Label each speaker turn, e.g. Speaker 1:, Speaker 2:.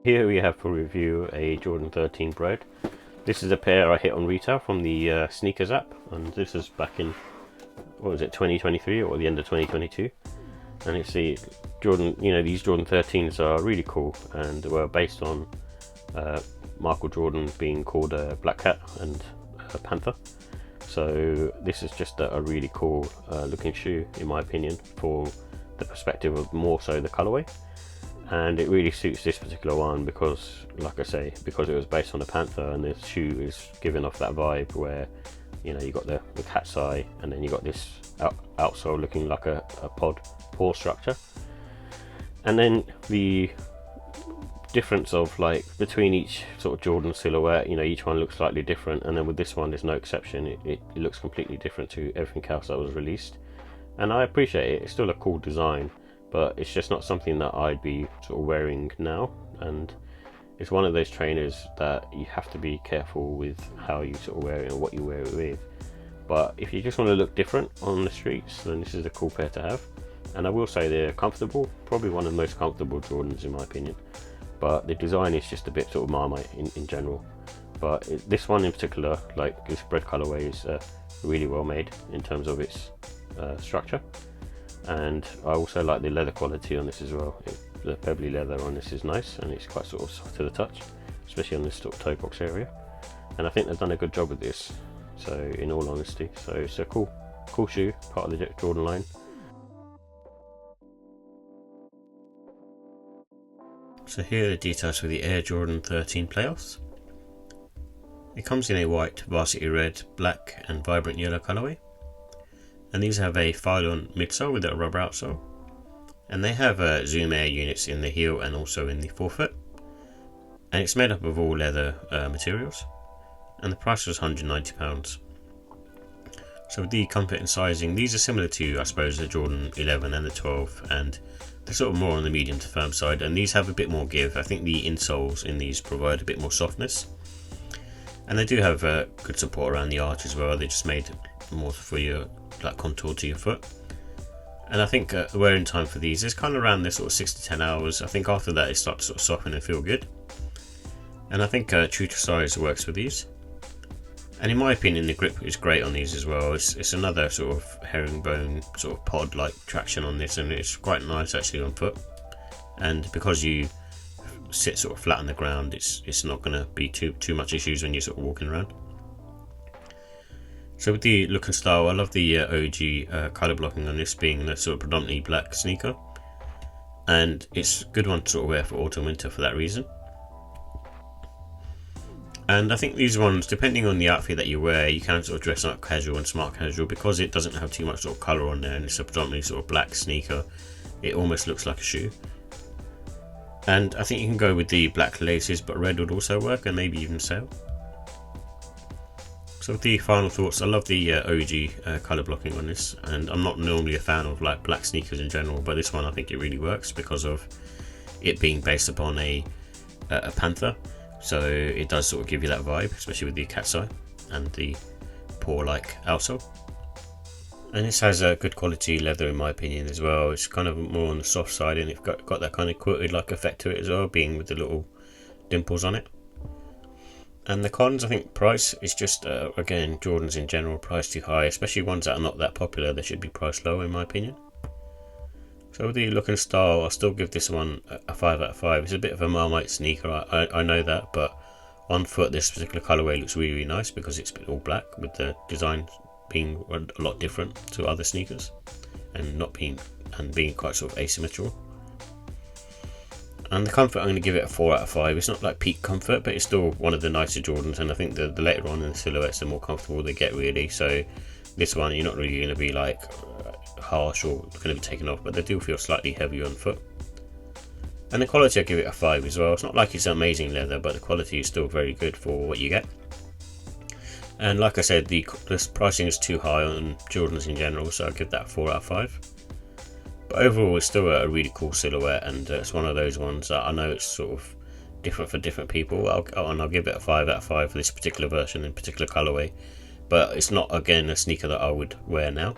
Speaker 1: Here we have for review a Jordan 13 Bred. This is a pair I hit on retail from the sneakers app, and this is back in, what was it, 2023 or the end of 2022. And it's the Jordan, these Jordan 13s are really cool and were based on Michael Jordan being called a black cat and a panther. So this is just a really cool looking shoe, in my opinion, for the perspective of more so the colorway. And it really suits this particular one because, like I say, because it was based on a panther, and this shoe is giving off that vibe where you got the cat's eye, and then you got this outsole looking like a paw structure. And then the difference of between each sort of Jordan silhouette, each one looks slightly different, and then with this one there's no exception. It looks completely different to everything else that was released, and I appreciate it. It's still a cool design, but it's just not something that I'd be sort of wearing now. And it's one of those trainers that you have to be careful with how you sort of wear it and what you wear it with. But if you just want to look different on the streets, then this is a cool pair to have. And I will say they're comfortable, probably one of the most comfortable Jordans in my opinion. But the design is just a bit sort of Marmite in general. But this one in particular, like this Bred colorway, is really well made in terms of its structure. And I also like the leather quality on this as well. The pebbly leather on this is nice, and it's quite sort of soft to the touch, especially on this sort of toe box area. And I think they've done a good job with this, so in all honesty. So it's a cool shoe, part of the Jordan line. So here are the details for the Air Jordan 13 playoffs. It comes in a white, varsity red, black and vibrant yellow colourway. And these have a Phylon midsole with a rubber outsole. And they have Zoom Air units in the heel and also in the forefoot. And it's made up of all leather materials. And the price was £190. So with the comfort and sizing, these are similar to, I suppose, the Jordan 11 and the 12, and they're sort of more on the medium to firm side, and these have a bit more give. I think the insoles in these provide a bit more softness, and they do have good support around the arch as well. They're just made more for your contour to your foot. And I think the wearing time for these is kind of around this sort of 6 to 10 hours. I think after that it starts to sort of soften and feel good, and I think true to size works for these. And in my opinion, the grip is great on these as well. It's another sort of herringbone sort of pod like traction on this, and it's quite nice actually on foot. And because you sit sort of flat on the ground, it's not going to be too much issues when you're sort of walking around. So with the look and style, I love the OG colour blocking on this, being the sort of predominantly black sneaker, and it's a good one to sort of wear for autumn winter for that reason. And I think these ones, depending on the outfit that you wear, you can sort of dress up casual and smart casual, because it doesn't have too much sort of colour on there and it's a predominantly sort of black sneaker. It almost looks like a shoe. And I think you can go with the black laces, but red would also work, and maybe even sail. So with the final thoughts, I love the OG colour blocking on this, and I'm not normally a fan of black sneakers in general, but this one I think it really works because of it being based upon a panther. So it does sort of give you that vibe, especially with the cat's eye and the paw-like outsole. And this has a good quality leather in my opinion as well. It's kind of more on the soft side, and it's got that kind of quilted like effect to it as well, being with the little dimples on it. And the cons, I think price is just, again, Jordans in general, price too high, especially ones that are not that popular. They should be priced lower in my opinion. So with the look and style, I'll still give this one a 5 out of 5. It's a bit of a Marmite sneaker, I know that, but on foot this particular colourway looks really, really nice because it's all black, with the design being a lot different to other sneakers and being quite sort of asymmetrical. And the comfort, I'm going to give it a 4 out of 5. It's not like peak comfort, but it's still one of the nicer Jordans, and I think the later on in the silhouettes, the more comfortable they get really. So this one, you're not really going to be harsh or going to be taken off, but they do feel slightly heavier on foot. And the quality, I give it a 5 as well. It's not like it's amazing leather, but the quality is still very good for what you get. And like I said, the pricing is too high on Jordans in general, so I'll give that a 4 out of 5. But overall, it's still a really cool silhouette, and it's one of those ones that I know it's sort of different for different people. I'll give it a 5 out of 5 for this particular version and particular colourway. But it's not, again, a sneaker that I would wear now.